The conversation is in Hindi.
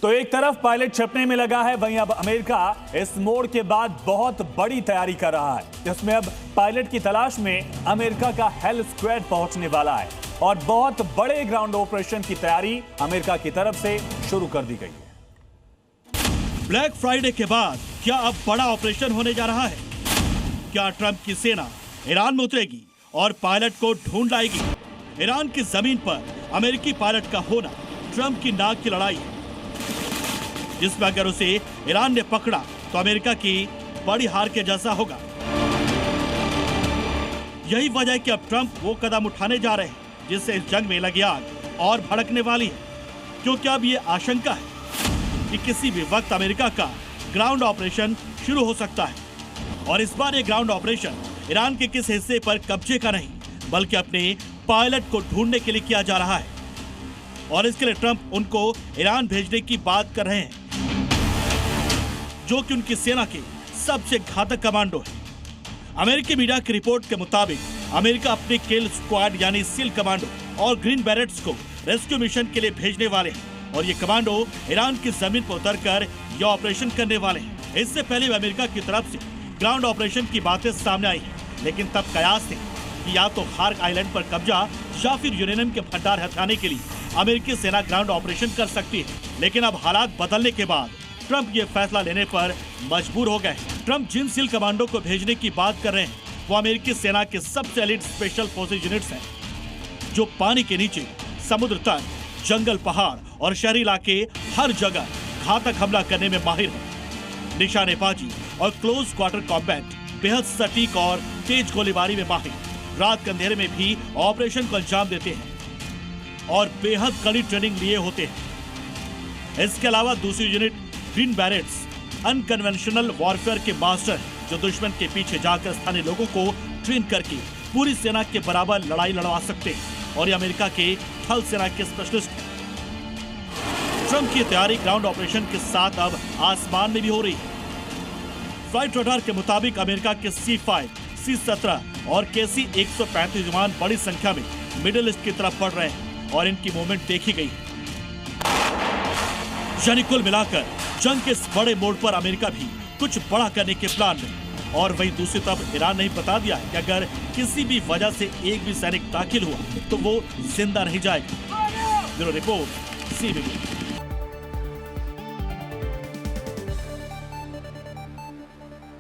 तो एक तरफ पायलट छपने में लगा है, वहीं अब अमेरिका इस मोड़ के बाद बहुत बड़ी तैयारी कर रहा है, जिसमें अब पायलट की तलाश में अमेरिका का हेल स्क्वाड पहुंचने वाला है और बहुत बड़े ग्राउंड ऑपरेशन की तैयारी अमेरिका की तरफ से शुरू कर दी गई है। ब्लैक फ्राइडे के बाद क्या अब बड़ा ऑपरेशन होने जा रहा है? क्या ट्रंप की सेना ईरान में उतरेगी और पायलट को ढूंढ लाएगी? ईरान की जमीन पर अमेरिकी पायलट का होना ट्रंप की नाक की लड़ाई है, जिसमें अगर उसे ईरान ने पकड़ा तो अमेरिका की बड़ी हार के जैसा होगा। यही वजह है कि अब ट्रंप वो कदम उठाने जा रहे हैं जिससे इस जंग में लगी आग और भड़कने वाली है, क्योंकि अब ये आशंका है कि किसी भी वक्त अमेरिका का ग्राउंड ऑपरेशन शुरू हो सकता है। और इस बार ये ग्राउंड ऑपरेशन ईरान के किस हिस्से पर कब्जे का नहीं, बल्कि अपने पायलट को ढूंढने के लिए किया जा रहा है। और इसके लिए ट्रंप उनको ईरान भेजने की बात कर रहे हैं, जो कि उनकी सेना के सबसे घातक कमांडो है। अमेरिकी मीडिया की रिपोर्ट के मुताबिक अमेरिका अपने किल स्क्वाड यानी सील कमांडो और ग्रीन बैरेट्स को रेस्क्यू मिशन के लिए भेजने वाले हैं और ये कमांडो ईरान की जमीन पर उतरकर यह ऑपरेशन करने वाले हैं। इससे पहले अमेरिका की तरफ से ग्राउंड ऑपरेशन की बातें सामने आई है, लेकिन तब कयास थे कि या तो खार्क आइलैंड पर कब्जा या फिर यूरेनियम के भंडार हथियाने के लिए अमेरिकी सेना ग्राउंड ऑपरेशन कर सकती है। लेकिन अब हालात बदलने के बाद ट्रंप ये फैसला लेने पर मजबूर हो गए। ट्रंप जिन सील कमांडो को भेजने की बात कर रहे हैं वो अमेरिकी सेना के सबसे एलिट स्पेशल फोर्सेज यूनिट्स हैं, जो पानी के नीचे, समुद्र तट, जंगल, पहाड़ और शहरी इलाके हर जगह घातक हमला करने में माहिर है। निशानेबाजी और क्लोज क्वार्टर कॉम्बैट, बेहद सटीक और तेज गोलीबारी में माहिर, रात के अंधेरे में भी ऑपरेशन को अंजाम देते हैं और बेहद कड़ी ट्रेनिंग लिए होते हैं। इसके अलावा दूसरी unit green berets unconventional warfare के मास्टर हैं, जो दुश्मन के पीछे जाकर स्थानीय लोगों को ट्रेन करके पूरी सेना के बराबर लड़ाई लड़वा सकते हैं और ये अमेरिका के थल सेना के स्पेशलिस्ट हैं। ट्रंप की तैयारी ग्राउंड ऑपरेशन के साथ अब आसमान में भी हो रही है। फ्लाइट रडार के मुताबिक अमेरिका के C-5, C-17 और KC-135 विमान बड़ी संख्या में मिडिल ईस्ट की तरफ बढ़ रहे हैं और इनकी मूवमेंट देखी गई। यानी कुल मिलाकर जंग के इस बड़े मोड़ पर अमेरिका भी कुछ बड़ा करने के प्लान में। और वहीं दूसरी तरफ ईरान ने बता दिया है कि अगर किसी भी वजह से एक भी सैनिक दाखिल हुआ तो वो जिंदा नहीं जाएगा। Bureau report, CBB।